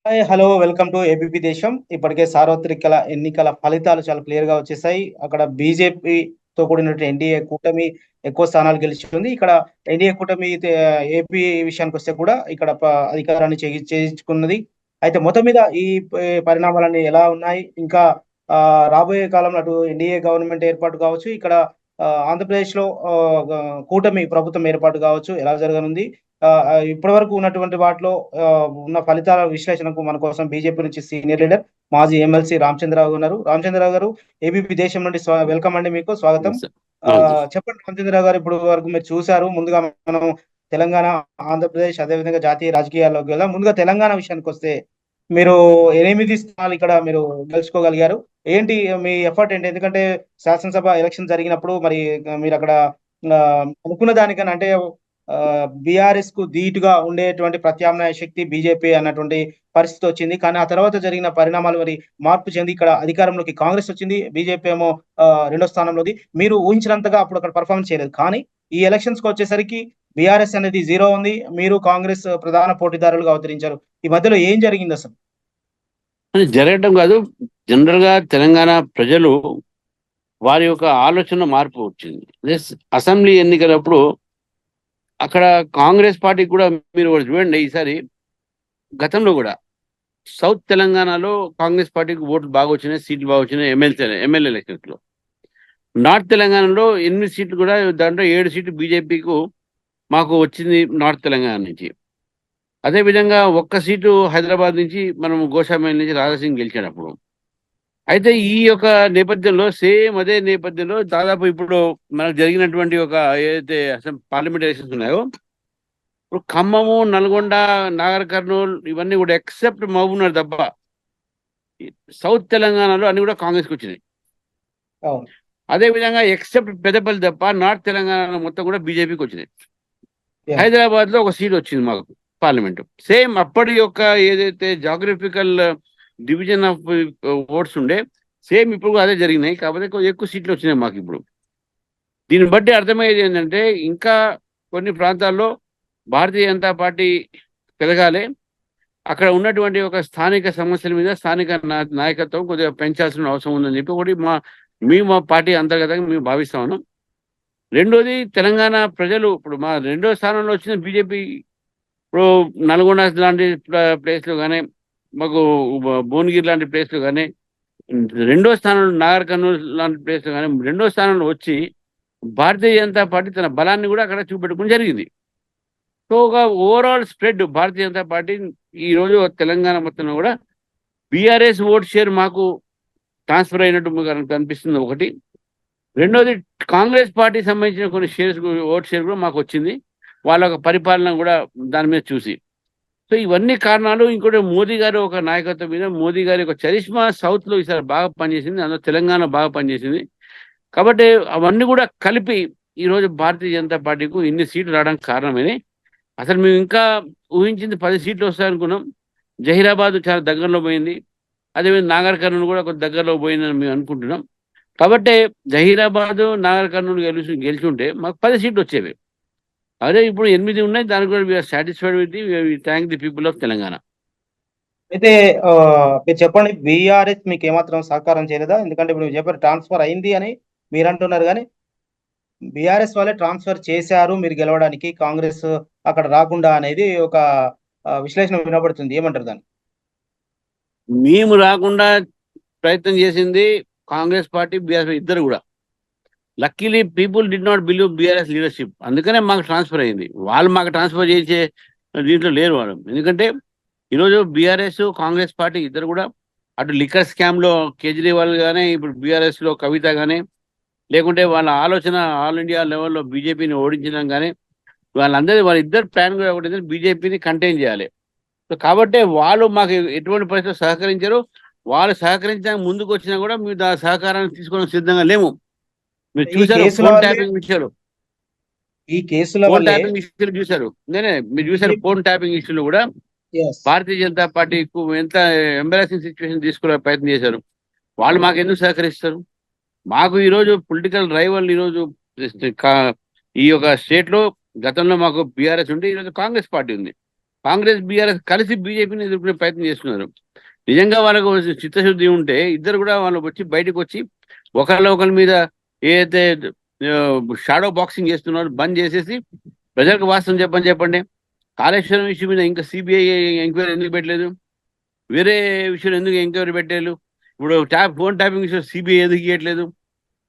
Hi! Hello! Welcome to ABP దేశం. ఇప్పటికే సార్వత్రికల ఎన్నికల ఫలితాలు చాలా క్లియర్‌గా వచ్చేసాయి. అక్కడ బీజేపీతో కూడినటువంటి ఎన్డీఏ కూటమి ఎక్కువ స్థానాలు గెలుచుకుంది. ఇక్కడ ఎన్డీఏ కూటమి ఏపీ విషయానికొస్తే కూడా ఇక్కడ అధికారాన్ని చేజిచ్చుకున్నది. అయితే మొత్తం మీద ఈ పరిణామాలన్నీ ఎలా ఉన్నాయి? ఇంకా రాబోయే కాలంలో అటు ఎన్డీఏ గవర్నమెంట్ ఏర్పాటు కావచ్చు, ఇక్కడ ఆంధ్రప్రదేశ్‌లో కూటమి ప్రభుత్వం ఏర్పాటు కావచ్చు ఎలా జరగనుంది? ఇప్పటివరకు ఉన్నటువంటి వాటిలో ఉన్న ఫలితాల విశ్లేషణకు మన కోసం బీజేపీ నుంచి సీనియర్ లీడర్, మాజీ ఎమ్మెల్సీ రామచంద్రరావు ఉన్నారు. రామచంద్రరావు గారు, ఏబీపీ దేశం నుండి వెల్కమ్ అండి మీకు. స్వాగతం. నమస్తే. అవును. చెప్పండి రామచంద్రరావు గారు, ఇప్పటి వరకు మీరు చూసారు. ముందుగా మనం తెలంగాణ, ఆంధ్రప్రదేశ్ అదేవిధంగా జాతీయ రాజకీయాల్లోకి వెళ్దాం. ముందుగా తెలంగాణ విషయానికొస్తే మీరు 8 స్థానాలు ఇక్కడ మీరు గెలుచుకోగలిగారు. ఏంటి మీ ఎఫర్ట్ ఏంటి? ఎందుకంటే శాసనసభ ఎలక్షన్ జరిగినప్పుడు మరి మీరక్కడ అనుకున్న దానికన్నా అంటే బీఆర్ఎస్‌కు ధీటుగా ఉండేటువంటి ప్రత్యామ్నాయ శక్తి బీజేపీ అన్నటువంటి పరిస్థితి వచ్చింది. కానీ ఆ తర్వాత జరిగిన పరిణామాలు మరి మార్పు చెంది ఇక్కడ అధికారంలోకి కాంగ్రెస్ వచ్చింది. బీజేపీ ఏమో రెండో స్థానంలో ఉంది. మీరు ఊహించినంతగా అప్పుడు అక్కడ పెర్ఫార్మన్స్ చేయలేదు. కానీ ఈ ఎలక్షన్స్‌కొచ్చేసరికి బీఆర్ఎస్ అనేది 0 ఉంది. మీరు కాంగ్రెస్ ప్రధాన పోటీదారులుగా అవతరించారు. ఈ మధ్యలో ఏం జరిగిందసలు? అది జరగటం కాదు. జనరల్‌గా తెలంగాణ ప్రజలు వారి యొక్క ఆలోచనలో మార్పు వచ్చింది. అసెంబ్లీ ఎన్నికలప్పుడు అక్కడ కాంగ్రెస్ పార్టీకి కూడా మీరు ఒకటి చూడండి ఈసారి గతంలో కూడా సౌత్ తెలంగాణలో కాంగ్రెస్ పార్టీకి ఓట్లు బాగా వచ్చినాయి, సీట్లు బాగా వచ్చినాయి ఎమ్మెల్యే ఎలక్షన్స్‌లో. నార్త్ తెలంగాణలో 8 సీట్లు కూడా దాంట్లో 7 సీట్లు బీజేపీకు మాకు వచ్చింది నార్త్ తెలంగాణ నుంచి. అదేవిధంగా ఒక్క సీటు హైదరాబాద్ నుంచి మనం గోషామహల్ నుంచి రాజాసింగ్ గెలిచాడప్పుడు. అయితే ఈ యొక్క నేపథ్యంలో సేమ్ అదే నేపథ్యంలో దాదాపు ఇప్పుడు మనకు జరిగినటువంటి ఒక ఏదైతే పార్లమెంట్ ఎలక్షన్స్ ఉన్నాయో, ఇప్పుడు ఖమ్మము, నల్గొండ, నాగర్ కర్నూల్ ఇవన్నీ కూడా ఎక్సెప్ట్ మహబూబ్‌నగర్ తప్ప సౌత్ తెలంగాణలో అన్ని కూడా కాంగ్రెస్‌కి వచ్చినాయి. అవును. అదేవిధంగా ఎక్సెప్ట్ పెద్దపల్లి తప్ప నార్త్ తెలంగాణ మొత్తం కూడా బీజేపీకి వచ్చినాయి. యాహ్! హైదరాబాద్లో ఒక సీట్ వచ్చింది మాకు పార్లమెంట్. సేమ్ అప్పటి యొక్క ఏదైతే జాగ్రఫికల్ డివిజన్ ఆఫ్ ఓట్స్ ఉండే సేమ్ ఇప్పుడు అదే జరిగినాయి. కాకపోతే కొంచెం ఎక్కువ సీట్లు వచ్చినాయి మాకు ఇప్పుడు. దీన్ని బట్టి అర్థమయ్యేది ఏంటంటే ఇంకా కొన్ని ప్రాంతాల్లో భారతీయ జనతా పార్టీ పెరగాలి. అక్కడ ఉన్నటువంటి ఒక స్థానిక సమస్యల మీద స్థానిక నాయకత్వం కొద్దిగా పెంచాల్సిన అవసరం ఉందని చెప్పి ఒకటి మా పార్టీ అంతర్గతంగా మేము భావిస్తా ఉన్నాం. రెండోది తెలంగాణ ప్రజలు ఇప్పుడు మా రెండో స్థానంలో వచ్చిన బీజేపీ ఇప్పుడు నల్గొండ లాంటి ప్లేస్‌లో గానీ, మాకు భువనగిరి లాంటి ప్లేస్‌లో గానీ, రెండో స్థానంలో నాగర్ కర్నూల్ లాంటి ప్లేస్‌లో గానీ, రెండో స్థానంలో వచ్చి భారతీయ జనతా పార్టీ తన బలాన్ని కూడా అక్కడ చూపెట్టుకోవడం జరిగింది. సో, ఒక overall spread Bharatiya Janata party ఈరోజు తెలంగాణ మొత్తంలో కూడా బీఆర్ఎస్ ఓట్ షేర్ మాకు ట్రాన్స్‌ఫర్ అయినట్టు మనకు కనిపిస్తుంది ఒకటి. రెండోది కాంగ్రెస్ పార్టీకి సంబంధించిన కొన్ని ఓట్ షేర్ కూడా మాకొచ్చింది. వాళ్ళ యొక్క పరిపాలన కూడా దాని మీద చూసి. సో, ఇవన్నీ కారణాలు. ఇంకోటి మోదీ గారి ఒక నాయకత్వం మీద మోదీ గారి యొక్క చరిష్మా సౌత్‌లో ఈసారి బాగా పనిచేసింది. అందులో తెలంగాణ బాగా పనిచేసింది. కాబట్టి అవన్నీ కూడా కలిపి ఈరోజు భారతీయ జనతా పార్టీకు ఇన్ని సీట్లు రావడానికి కారణమని. అసలు మేము ఇంకా ఊహించింది 10 సీట్లు వస్తాయనుకున్నాం. జహీరాబాద్ చాలా దగ్గరలో పోయింది. అదేవిధంగా నాగర్ కర్నూల్ కూడా కొంత దగ్గరలో పోయిందని మేము అనుకుంటున్నాం. కాబట్టే జహీరాబాదు, నాగర్ కర్నూల్ గెలిచుంటే మాకు 10 సీట్లు వచ్చేవి. అదే ఇప్పుడు 8 ఉన్నాయి. దానికి కూడా we are satisfied with we thank the people of Telangana. అయితే మీరు చెప్పండి, బీఆర్ఎస్ మీకేమాత్రం సహకారం చేయలేదా? ఎందుకంటే ఇప్పుడు మీరు చెప్పారు ట్రాన్స్‌ఫర్ అయింది అని మీరంటున్నారు గానీ, బీఆర్ఎస్ వాళ్ళే ట్రాన్స్‌ఫర్ చేశారు మీరు గెలవడానికి, కాంగ్రెస్ అక్కడ రాకుండా అనేది ఒక విశ్లేషణ వినబడుతుంది. ఏమంటారు దాన్ని? మేము రాకుండా ప్రయత్నం చేసింది కాంగ్రెస్ పార్టీ, బీఆర్ఎస్ ఇద్దరు కూడా. Luckily people did not believe BRS leadership. అందుకనే మాకు ట్రాన్స్‌ఫర్ అయింది. వాళ్ళు మాకు ట్రాన్స్‌ఫర్ చేసే దీంట్లో లేరు వాళ్ళు. ఎందుకంటే ఈరోజు బీఆర్ఎస్, కాంగ్రెస్ పార్టీ ఇద్దరు కూడా అటు లిక్కర్ స్కామ్‌లో కేజ్రీవాల్ గానీ, ఇప్పుడు బీఆర్ఎస్‌లో కవిత గానీ, లేకుంటే వాళ్ళ ఆలోచన ఆల్ ఇండియా లెవెల్‌లో బీజేపీని ఓడించడం గానీ, వాళ్ళిద్దరు ప్లాన్ కూడా ఒకటి బీజేపీని కంటైన్ చేయాలి. సో, కాబట్టే వాళ్ళు మాకు ఎటువంటి పరిస్థితుల్లో సహకరించరు. వాళ్ళు సహకరించడానికి ముందుకొచ్చినా కూడా మేము సహకారాన్ని తీసుకోవడానికి సిద్ధంగా లేము. మీరు ఈ చూసారు కేసుల ఫోన్ వల్లే ట్యాపింగ్ విషయాలు. ఈ కేసుల ఫోన్ వల్లే ట్యాపింగ్ ఇష్యూలు చూసారు. మీరు చూసారు ఫోన్ ట్యాపింగ్ ఇష్యూలో కూడా యెస్. భారతీయ జనతా పార్టీకు ఎంత ఎంబారసింగ్ సిచ్యువేషన్ తీసుకునే ప్రయత్నం చేశారు. వాళ్ళు మాకెందుకు సహకరిస్తారు? మాకు ఈరోజు పొలిటికల్ రైవల్ ఈరోజు ఈ యొక్క స్టేట్‌లో గతంలో మాకు బీఆర్ఎస్ ఉంటే ఈరోజు కాంగ్రెస్ పార్టీ ఉంది. కాంగ్రెస్ బీఆర్ఎస్ కలిసి బీజేపీని ఎదుర్కొనే ప్రయత్నం చేస్తున్నారు. నిజంగా వాళ్ళకు చిత్తశుద్ధి ఉంటే ఇద్దరు కూడా వాళ్ళు వచ్చి బయటకు వచ్చి ఒకరి మీద ఏదైతే షాడో బాక్సింగ్ చేస్తున్నారో బంద్ చేసేసి ప్రజలకు వాస్తవం చెప్పండి. కాళేశ్వరం ఇష్యూ మీద ఇంకా సిబిఐ ఎంక్వైరీ ఎందుకు పెట్టలేదు? వేరే విషయంలో ఎందుకు ఎంక్వైరీ పెట్టలేదు? ఇప్పుడు ఫోన్ ట్యాపింగ్ విషయం సిబిఐ ఎందుకు ఇవ్వట్లేదు?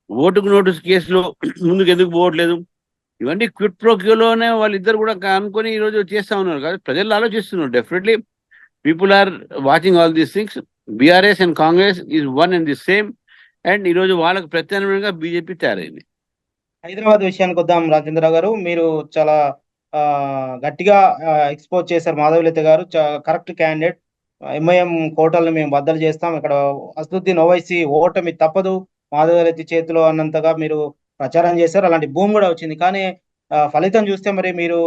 ఓటుకు నోటీస్ కేసులో ముందుకు ఎందుకు పోవట్లేదు? ఇవన్నీ క్విట్ ప్రోక్యోలోనే వాళ్ళిద్దరు కూడా అనుకొని ఈరోజు చేస్తా ఉన్నారు కదా. ప్రజలు ఆలోచిస్తున్నారు. Definitely people are watching all these things. BRS and Congress is one and the same. And ఈరోజు వాళ్ళకు ప్రత్యామ్నాయంగా బీజేపీ తయారైంది. హైదరాబాద్ విషయానికి వద్దాం రాజేంద్రరావు గారు. మీరు చాలా గట్టిగా ఎక్స్పోజ్ చేశారు మాధవలత గారు. Correct candidate. ఎంఐఎం కోటల్ని మేము బద్దలు చేస్తాం, ఇక్కడ అసదుద్దీన్ ఓవైసీ ఓటమి తప్పదు మాధవలత చేతిలో అన్నంతగా మీరు ప్రచారం చేశారు. అలాంటి భూమి కూడా వచ్చింది. కానీ ఫలితం చూస్తే మరి మీరు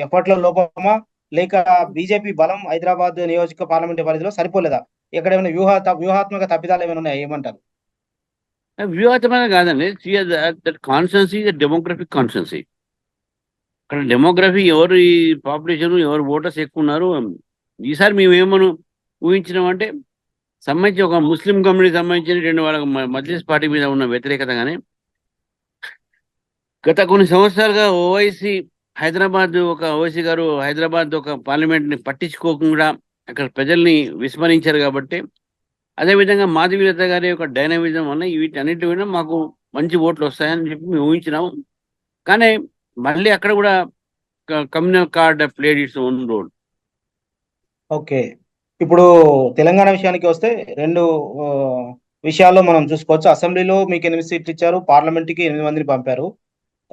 ఎప్పట్లో లోపమా లేక బీజేపీ బలం హైదరాబాద్ నియోజక పార్లమెంట్ పరిధిలో సరిపోలేదా? ఇక్కడ ఏమైనా వ్యూహాత్మక తప్పిదాలు ఏమైనా ఉన్నాయా? ఏమంటారు? వ్యూహాత్మకంగా కాదండి. That constituency is demographic constituency. అక్కడ డెమోగ్రఫీ ఎవరు ఈ పాపులేషన్ ఎవరు ఓటర్స్ ఎక్కువ ఉన్నారు. ఈసారి మేము ఏమను ఊహించినామంటే సంబంధించి ఒక ముస్లిం కమ్యూనిటీ సంబంధించిన రెండు వాళ్ళ మజ్లిస్ పార్టీ మీద ఉన్న వ్యతిరేకత. కానీ గత కొన్ని సంవత్సరాలుగా ఓవైసీ గారు హైదరాబాద్ ఒక పార్లమెంట్ని పట్టించుకోకుండా అక్కడ ప్రజల్ని విస్మరించారు. కాబట్టి అదేవిధంగా మాధవీలత గారి యొక్క డైనమిజం వల్ల వీటన్నిటి మీద మాకు మంచి ఓట్లు వస్తాయని చెప్పి మేము ఊహించినాము. కానీ మళ్ళీ అక్కడ కూడా communal card played its own role. Okay, ఇప్పుడు తెలంగాణ విషయానికి వస్తే రెండు విషయాల్లో మనం చూసుకోవచ్చు. అసెంబ్లీలో మీకు 8 సీట్లు ఇచ్చారు, పార్లమెంట్కి 8 మందిని పంపారు.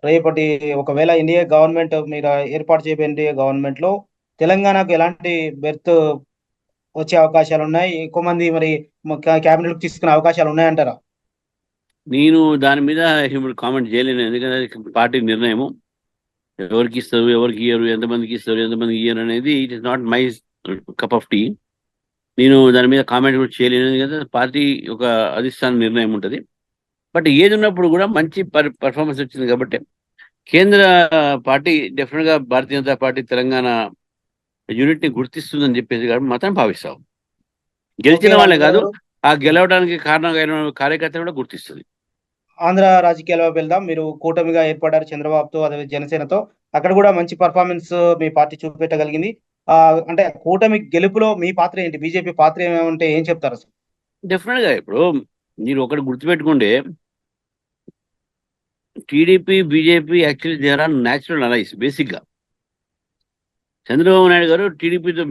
రేపటి ఒకవేళ ఎన్డీఏ గవర్నమెంట్ మీరు ఏర్పాటు చేయబోయే ఎన్డీఏ గవర్నమెంట్ లో తెలంగాణకు ఎలాంటి బెర్త్ వచ్చే అవకాశాలు ఉన్నాయి? ఎక్కువ మంది మరి క్యాబినెట్ తీసుకునే అవకాశాలు ఉన్నాయంటారా? నేను దాని మీద ఇప్పుడు కామెంట్ చేయలేను. ఎందుకంటే పార్టీ నిర్ణయము ఎవరికి ఇస్తారు, ఎవరికి ఇయ్యరు, ఎంతమందికి ఇస్తారు, ఎంతమందికి ఇయ్యరు అనేది it is not my cup of tea. నేను దాని మీద కామెంట్ కూడా చేయలేను. ఎందుకంటే పార్టీ ఒక అధిష్టాన నిర్ణయం ఉంటుంది. బట్ ఏది ఉన్నప్పుడు కూడా మంచి పర్ఫార్మెన్స్ వచ్చింది కాబట్టి కేంద్ర పార్టీ డెఫినెట్గా భారతీయ జనతా పార్టీ తెలంగాణ యూనిట్ని గుర్తిస్తుందని చెప్పేసి కాబట్టి మాత్రం భావిస్తాం. గెలిచిన వాళ్ళే కాదు, ఆ గెలవడానికి కారణంగా కార్యకర్తలు కూడా గుర్తిస్తుంది. ఆంధ్ర రాజకీయాల్లో వెళ్దాం. మీరు కూటమిగా ఏర్పడ్డారు చంద్రబాబుతో, అదే జనసేనతో. అక్కడ కూడా మంచి పర్ఫార్మెన్స్ మీ పార్టీ చూపెట్టగలిగింది. అంటే కూటమి గెలుపులో మీ పాత్ర ఏంటి? బీజేపీ పాత్ర ఏమంటే ఏం చెప్తారు అసలు? డెఫినెట్గా ఇప్పుడు మీరు ఒకటి గుర్తుపెట్టుకుంటే TDP BJP actually they are natural allies. బేసిక్గా చంద్రబాబు నాయుడు గారు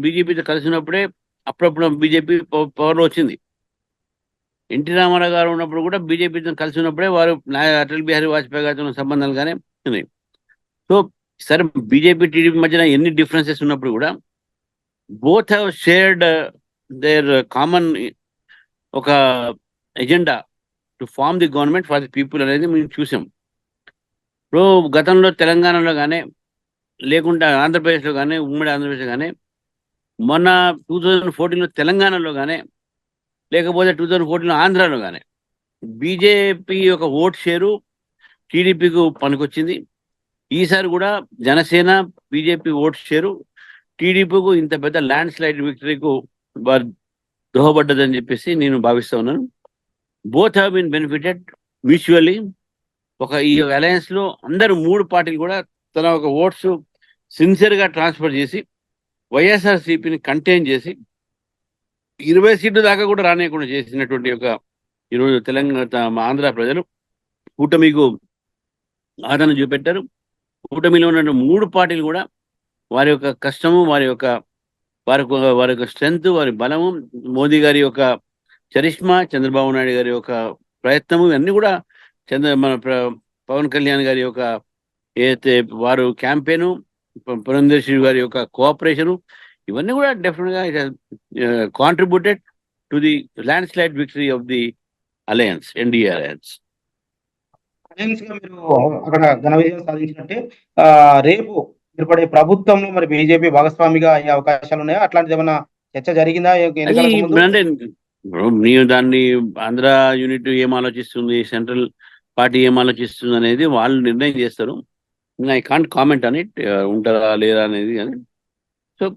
బీజేపీతో కలిసినప్పుడే అప్పుడప్పుడు బీజేపీ పవర్లో వచ్చింది. ఎన్టీ రామారావు గారు ఉన్నప్పుడు కూడా బీజేపీతో కలిసి ఉన్నప్పుడే వారు అటల్ బిహారీ వాజ్పేయి గారితో ఉన్న సంబంధాలు కానీ ఉన్నాయి. సో సరే, బీజేపీ టీడీపీ మధ్యన ఎన్ని డిఫరెన్సెస్ ఉన్నప్పుడు కూడా both have shared their common ఒక agenda to form the government for the people అనేది మేము చూసాం. ఇప్పుడు గతంలో తెలంగాణలో కానీ లేకుంటే ఆంధ్రప్రదేశ్లో కానీ, ఉమ్మడి ఆంధ్రప్రదేశ్లో కానీ, మొన్న 2014లో తెలంగాణలో కానీ, లేకపోతే 2014లో ఆంధ్రాలో కానీ బీజేపీ ఒక ఓట్ షేరు టీడీపీకి పనికొచ్చింది. ఈసారి కూడా జనసేన బీజేపీ ఓట్ షేరు టీడీపీకు ఇంత పెద్ద ల్యాండ్ స్లైడ్ విక్టరీకు దోహపడ్డదని చెప్పేసి నేను భావిస్తూ ఉన్నాను. Both have been benefited mutually. ఈ అలయన్స్ లో అందరూ 3 పార్టీలు కూడా తన ఒక ఓట్స్ సిన్సియర్గా ట్రాన్స్ఫర్ చేసి వైఎస్ఆర్సీపీని కంటైన్ చేసి 20 సీట్లు దాకా కూడా రానియకుండా చేసినటువంటి ఈరోజు తెలంగాణ ఆంధ్ర ప్రజలు కూటమికు ఆదరణ చూపెట్టారు. కూటమిలో ఉన్న 3 పార్టీలు కూడా వారి యొక్క కష్టము, వారి యొక్క స్ట్రెంగ్త్, వారి బలము, మోదీ గారి యొక్క చరిష్మా, చంద్రబాబు నాయుడు గారి యొక్క ప్రయత్నము, ఇవన్నీ కూడా మన పవన్ కళ్యాణ్ గారి యొక్క ఏదైతే వారు క్యాంపెయిన్, పురంధేశ్వరి గారి యొక్క కోఆపరేషను, ఇవన్నీ కూడా డెఫినెట్గా it contributed to the land slide victory of the alliance, NDA alliance. మీరు అక్కడ ఘన విజయం సాధించినట్టే రేపు ఏర్పడే ప్రభుత్వంలో మరి బీజేపీ భాగస్వామిగా అయ్యే అవకాశాలు ఉన్నాయా? అట్లాంటిది ఏమైనా చర్చ జరిగిందా? నేను దాన్ని ఆంధ్ర యూనిట్ ఏం ఆలోచిస్తుంది, సెంట్రల్ పార్టీ ఏం ఆలోచిస్తుంది అనేది వాళ్ళు నిర్ణయం చేస్తారు. ఐ కాంట్ కామెంట్ అని ఉంటారా లేదా అనేది. కానీ so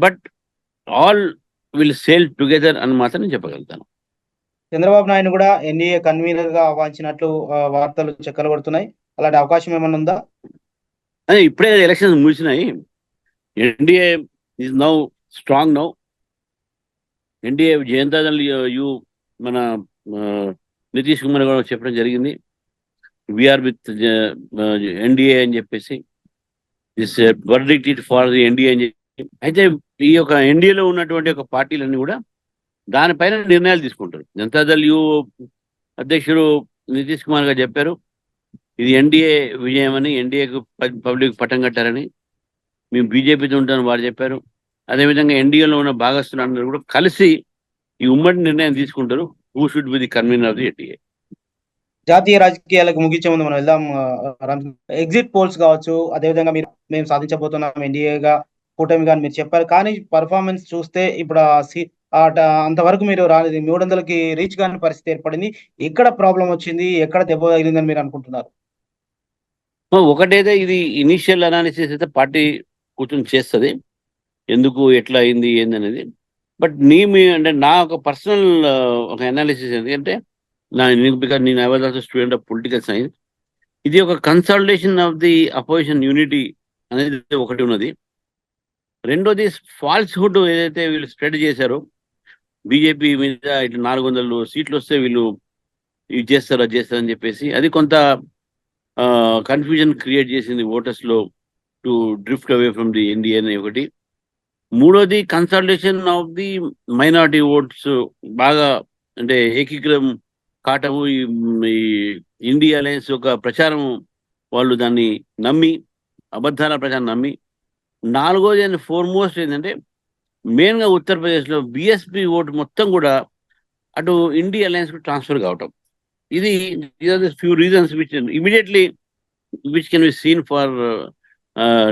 but all will sale together అని మాత్రం నేను చెప్పగలుగుతాను. చంద్రబాబు నాయుడు కూడా ఎన్డీఏ కన్వీనర్ గా ఆహ్వానించినట్లు వార్తలు చెక్కలు కొడుతున్నాయి. అలాంటి అవకాశం ఏమైనా ఉందా? అదే ఇప్పుడే ఎలక్షన్స్ ముగిసినాయి. NDA is now strong now. NDA Janata Dal U మన నితీష్ కుమార్ కూడా చెప్పడం జరిగింది, వీఆర్ విత్ ఎన్డీఏ అని చెప్పేసి, this verdict for the NDA అని చెప్పి. అయితే ఈ యొక్క ఎన్డీఏలో ఉన్నటువంటి ఒక పార్టీలన్నీ కూడా దానిపైన నిర్ణయాలు తీసుకుంటారు. జనతాదళ్ యు అధ్యక్షుడు నితీష్ కుమార్ గారు చెప్పారు, ఇది ఎన్డీఏ విజయం అని, ఎన్డీఏకు పబ్లిక్ పట్టం కట్టారని. మేము బీజేపీతో ఉంటామని వారు చెప్పారు. అదేవిధంగా ఎన్డీఏలో ఉన్న భాగస్తులందరూ కూడా కలిసి ఈ ఉమ్మడి నిర్ణయం తీసుకుంటారు, who should be the convener of the NDA. జాతీయ రాజకీయాలకు ముగించే ముందు మనం వెళ్దాం. ఎగ్జిట్ పోల్స్ కావచ్చు, అదేవిధంగా మేము సాధించబోతున్నాం ఎన్డీఏగా కూటమిగా అని మీరు చెప్పారు. కానీ పర్ఫార్మెన్స్ చూస్తే ఇప్పుడు అంతవరకు మీరు రాలేదు, 300కి రీచ్ కాని పరిస్థితి ఏర్పడింది. ఎక్కడ ప్రాబ్లం వచ్చింది, ఎక్కడ దెబ్బ తగిలిందని మీరు అనుకుంటున్నారు? ఒకటైతే ఇది ఇనీషియల్ అనాలిసిస్ అయితే పార్టీ కూర్చొని చేస్తుంది, ఎందుకు ఎట్లా అయింది ఏంది అనేది. బట్ అంటే నా ఒక పర్సనల్ ఒక అనాలిసిస్ ఏంటంటే, బికాజ్ నేను I was also student of political science, ఇది ఒక consultation of the opposition unity అనేది ఒకటి ఉన్నది. రెండోది ఫాల్స్హుడ్ ఏదైతే వీళ్ళు స్ప్రెడ్ చేశారో బీజేపీ మీద, ఇట్లా 400 సీట్లు వస్తే వీళ్ళు ఇది చేస్తారు అది చేస్తారని చెప్పేసి, అది కొంత కన్ఫ్యూజన్ క్రియేట్ చేసింది ఓటర్స్లో, to drift away from the NDA అని ఒకటి. మూడోది consultation of the minority votes బాగా అంటే ఏకీకృతం కాటము, ఈ ఇండియా అలయన్స్ ఒక ప్రచారం, వాళ్ళు దాన్ని నమ్మి, అబద్ధాల ప్రచారం నమ్మి. నాలుగోది అండ్ ఫోర్మోస్ట్ ఏంటంటే, మెయిన్గా ఉత్తరప్రదేశ్లో బీఎస్పీ ఓటు మొత్తం కూడా అటు ఇండియా అలయన్స్కు ట్రాన్స్ఫర్ కావటం. ఇది few reasons which immediately which can be seen for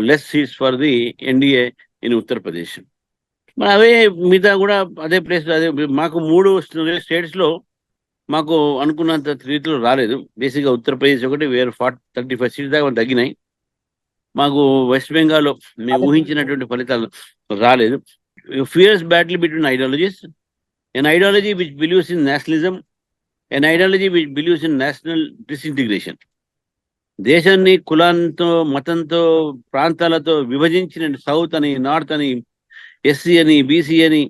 less seats for the NDA in Uttar Pradesh. మరి అవే మిగతా కూడా అదే ప్లేస్, అదే మాకు 3 స్టేట్స్లో మాకు అనుకున్నంత రీతిలో రాలేదు. బేసిక్గా ఉత్తరప్రదేశ్ ఒకటి, వేరే 35 సీట్స్ దాకా తగ్గినాయి. మాకు వెస్ట్ బెంగాల్లో మేము ఊహించినటువంటి ఫలితాలు రాలేదు. Fears battle between ideologies, an ideology which believes in nationalism, an ideology which believes in national disintegration. దేశాన్ని కులంతో, మతంతో, ప్రాంతాలతో విభజించిన, సౌత్ అని, నార్త్ అని, ఎస్సీ అని, బీసీ అని,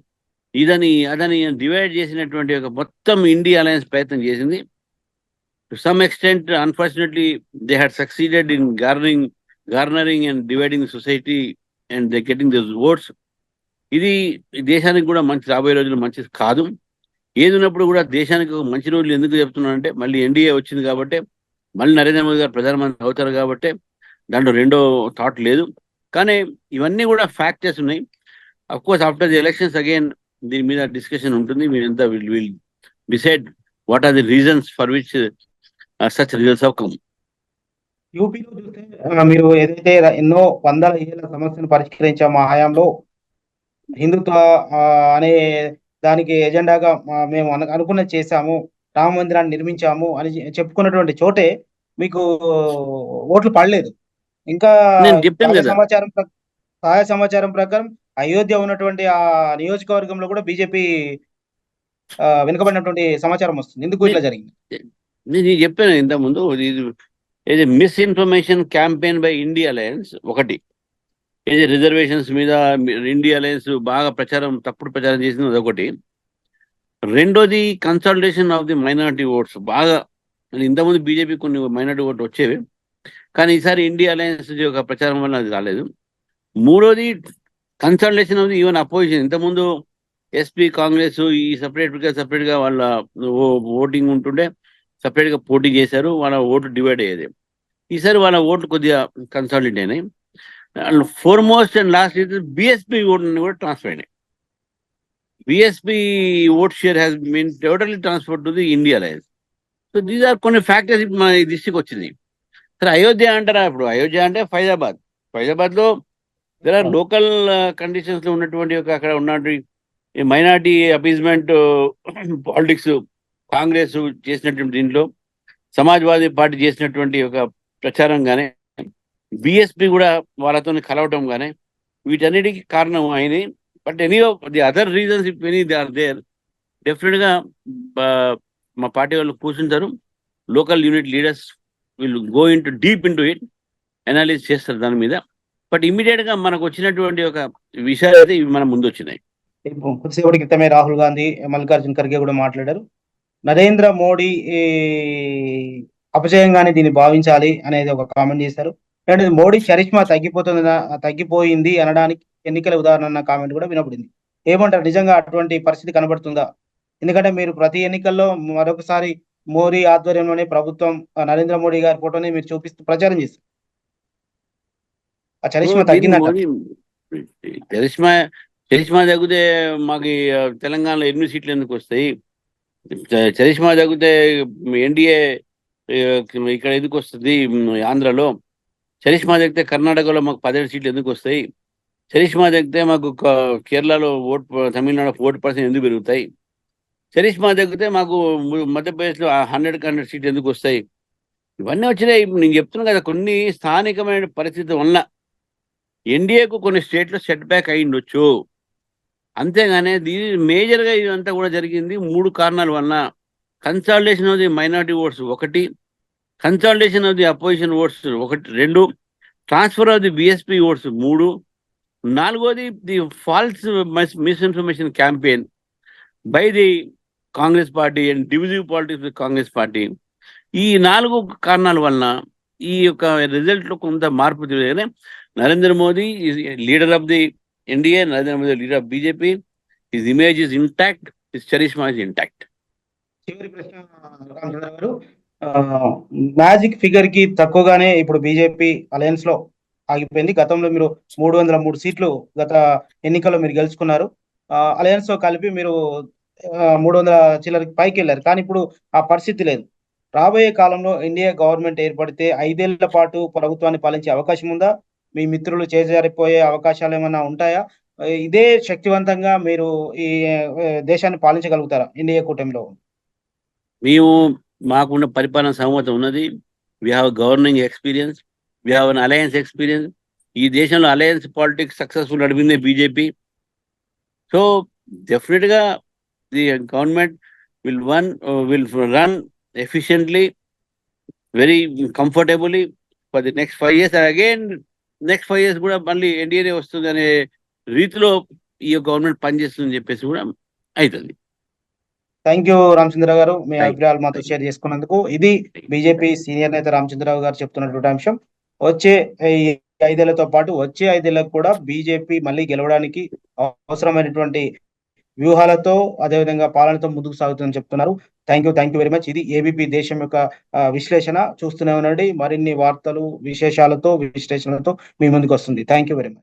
ఇదని అదని డివైడ్ చేసినటువంటి ఒక మొత్తం ఇండియా అలయన్స్ ప్రయత్నం చేసింది. To some extent unfortunately they had succeeded in garnering and dividing society and they getting those votes. ఇది దేశానికి కూడా మంచి, రాబోయే రోజులు మంచిది కాదు. ఏది ఉన్నప్పుడు కూడా దేశానికి మంచి రోజులు ఎందుకు చెప్తున్నానంటే, మళ్ళీ ఎన్డీఏ వచ్చింది కాబట్టి, మళ్ళీ నరేంద్ర మోదీ గారు ప్రధానమంత్రి అవుతారు కాబట్టి, దాంట్లో రెండో థాట్ లేదు. కానీ ఇవన్నీ కూడా ఫ్యాక్టర్స్ ఉన్నాయి. Of course after the elections again దీని మీద డిస్కషన్ ఉంటుంది. మీరంతా will decide what are the reasons for which such results have come. యూపీలో చూస్తే మీరు ఏదైతే ఎన్నో వందల ఏళ్ల సమస్యను పరిష్కరించాం మా హయాంలో, హిందుత్వ అనే దానికి ఎజెండాగా మేము అనుకున్నది చేశాము, రామ మందిరాన్ని నిర్మించాము అని చెప్పుకున్నటువంటి చోటే మీకు ఓట్లు పడలేదు. ఇంకా నేను చెప్పాను కదా, సహాయ సమాచారం ప్రకారం అయోధ్య ఉన్నటువంటి ఆ నియోజకవర్గంలో కూడా బీజేపీ వెనుకబడినటువంటి సమాచారం వస్తుంది. ఎందుకు ఇట్లా జరిగింది? నేను చెప్పాను ఇంతకుముందు, ఇది misinformation campaign by India alliance ఒకటి. ఇది రిజర్వేషన్స్ మీద ఇండియా అలయన్స్ బాగా తప్పుడు ప్రచారం చేసింది, అదొకటి. రెండోది consultation of the minority votes బాగా, ఇంతకుముందు బీజేపీ కొన్ని మైనారిటీ ఓట్లు వచ్చేవి, కానీ ఈసారి ఇండియా అలయన్స్ యొక్క ప్రచారం వల్ల అది రాలేదు. మూడోది consultation of the even opposition. ఇంతకుముందు ఎస్పీ కాంగ్రెస్ ఈ సపరేట్గా వాళ్ళ ఓటింగ్ ఉంటుండే, సపరేట్గా పోటీ చేశారు, వాళ్ళ ఓటు డివైడ్ అయ్యేది. ఈసారి వాళ్ళ ఓట్లు కొద్దిగా కన్సాలిడేట్ అయినాయి. And foremost and last BSP ఓట్ని కూడా ట్రాన్స్ఫర్ అయినాయి. BSP vote share has been totally transfer to the India alliance. So these are కొన్ని ఫ్యాక్టర్స్ మన దృష్టికి వచ్చింది. సరే అయోధ్య అంటారా? ఇప్పుడు అయోధ్య అంటే ఫైజాబాద్లో దేర్ ఆర్ లోకల్ కండిషన్స్లో ఉన్నటువంటి అక్కడ ఉన్నటువంటి మైనారిటీ అపీజ్మెంట్ పాలిటిక్స్ కాంగ్రెస్ చేసినటువంటి దీంట్లో, సమాజ్వాదీ పార్టీ చేసినటువంటి ఒక ప్రచారం కానీ, బీఎస్పీ కూడా వాళ్ళతో కలవటం కానీ, వీటన్నిటికీ కారణం ఆయనే. But any the other reasons if any they are there, డెఫినెట్గా మా పార్టీ వాళ్ళు కూర్చుంటారు. Local unit leaders will go deep into it, analysis చేస్తారు దాని మీద. బట్ ఇమీడియట్గా మనకు వచ్చినటువంటి ఒక విషయాలు అయితే ఇవి మన ముందు వచ్చినాయి. ఇప్పుడు కొద్దిసేపటి క్రితమే రాహుల్ గాంధీ, మల్లికార్జున్ ఖర్గే కూడా మాట్లాడారు. నరేంద్ర మోడీ అపజయంగానే దీన్ని భావించాలి అనేది ఒక కామెంట్ చేశారు. అండ్ మోడీ చరిష్మా తగ్గిపోయింది అనడానికి ఎన్నికల ఉదాహరణ అన్న కామెంట్ కూడా వినపడింది. ఏమంటారు, నిజంగా అటువంటి పరిస్థితి కనబడుతుందా? ఎందుకంటే మీరు ప్రతి ఎన్నికల్లో మరొకసారి మోడీ ఆధ్వర్యంలోనే ప్రభుత్వం, నరేంద్ర మోడీ గారి ఫోటోని మీరు చూపిస్తూ ప్రచారం చేస్తారు. ఆ చరిష్మా తగ్గిందంట. చరిష్మా చరిష్మా తగ్గితే మాకు తెలంగాణలో 8 సీట్లు ఎందుకు వస్తాయి? చరిష్మా తగ్గితే ఎన్డీఏ ఇక్కడ ఎందుకు వస్తుంది? ఆంధ్రలో చరిష్మా తగ్గితే కర్ణాటకలో మాకు 17 సీట్లు ఎందుకు వస్తాయి? చరిష్మా తగ్గితే మాకు కేరళలో తమిళనాడు 40% ఎందుకు పెరుగుతాయి? చరిష్మా తగ్గితే మాకు మధ్యప్రదేశ్లో 100 సీట్లు ఎందుకు వస్తాయి? ఇవన్నీ వచ్చినాయి. నేను చెప్తున్నాను కదా, కొన్ని స్థానికమైన పరిస్థితి వల్ల ఎన్డీఏకు కొన్ని స్టేట్లో సెట్ బ్యాక్ అయి ఉండొచ్చు. అంతేగానే దీని మేజర్గా ఇదంతా కూడా జరిగింది 3 కారణాల వలన. Consolidation of the minority votes 1, consolidation of the opposition votes 1, 2, transfer of the BSP votes 3, 4ది the false misinformation campaign by the Congress party and divisive politics with Congress party. ఈ 4 కారణాల వలన ఈ యొక్క రిజల్ట్లో కొంత మార్పు తెలియగానే Narendra Modi is leader of the NDA, Narendra Modi leader of BJP, his image is intact, his charisma is intact. చివరి ప్రశ్న రామచంద్ర గారు, మ్యాజిక్ ఫిగర్ కి తక్కువగానే ఇప్పుడు బీజేపీ అలయన్స్ లో ఆగిపోయింది. గతంలో మీరు 303 సీట్లు గత ఎన్నికల్లో మీరు గెలుచుకున్నారు. అలయన్స్ తో కలిపి మీరు 300 చిల్లరకి పైకి వెళ్ళారు. కానీ ఇప్పుడు ఆ పరిస్థితి లేదు. రాబోయే కాలంలో ఇండియా గవర్నమెంట్ ఏర్పడితే 5 ఏళ్ల పాటు ప్రభుత్వాన్ని పాలించే అవకాశం ఉందా? మీ మిత్రులు చేజారిపోయే అవకాశాలు ఏమైనా ఉంటాయా? ఇదే శక్తివంతంగా మీరు ఈ దేశాన్ని పాలించగలుగుతారా ఇండియా కూటమిలో? మాకున్న పరిపాలన సహమతం ఉన్నది. We have governing experience, we have an alliance experience. ఈ దేశంలో అలయన్స్ పాలిటిక్స్ సక్సెస్ఫుల్ నడిపిందే బీజేపీ. సో డెఫినెట్గా the government will run efficiently, very comfortably for the next 5 years. Again next 5 years కూడా మళ్ళీ ఎన్డీఏనే వస్తుంది అనే రీతిలో ఈ గవర్నమెంట్ పనిచేస్తుందని చెప్పేసి కూడా అవుతుంది. థ్యాంక్ యూ రామచంద్రరావు గారు, మీ అభిప్రాయాలు మాతో షేర్ చేసుకున్నందుకు. ఇది బీజేపీ సీనియర్ నేత రామచంద్రరావు గారు చెప్తున్నటువంటి అంశం. వచ్చే 5 ఏళ్లతో పాటు వచ్చే 5 ఏళ్లకు కూడా బీజేపీ మళ్ళీ గెలవడానికి అవసరమైనటువంటి వ్యూహాలతో, అదేవిధంగా పాలనతో ముందుకు సాగుతుందని చెప్తున్నారు. Thank you very much. ఇది ఏబీపీ దేశం యొక్క విశ్లేషణ. చూస్తూనే ఉండండి, మరిన్ని వార్తలు, విశేషాలతో, విశ్లేషణలతో మీ ముందుకు వస్తుంది. Thank you very much.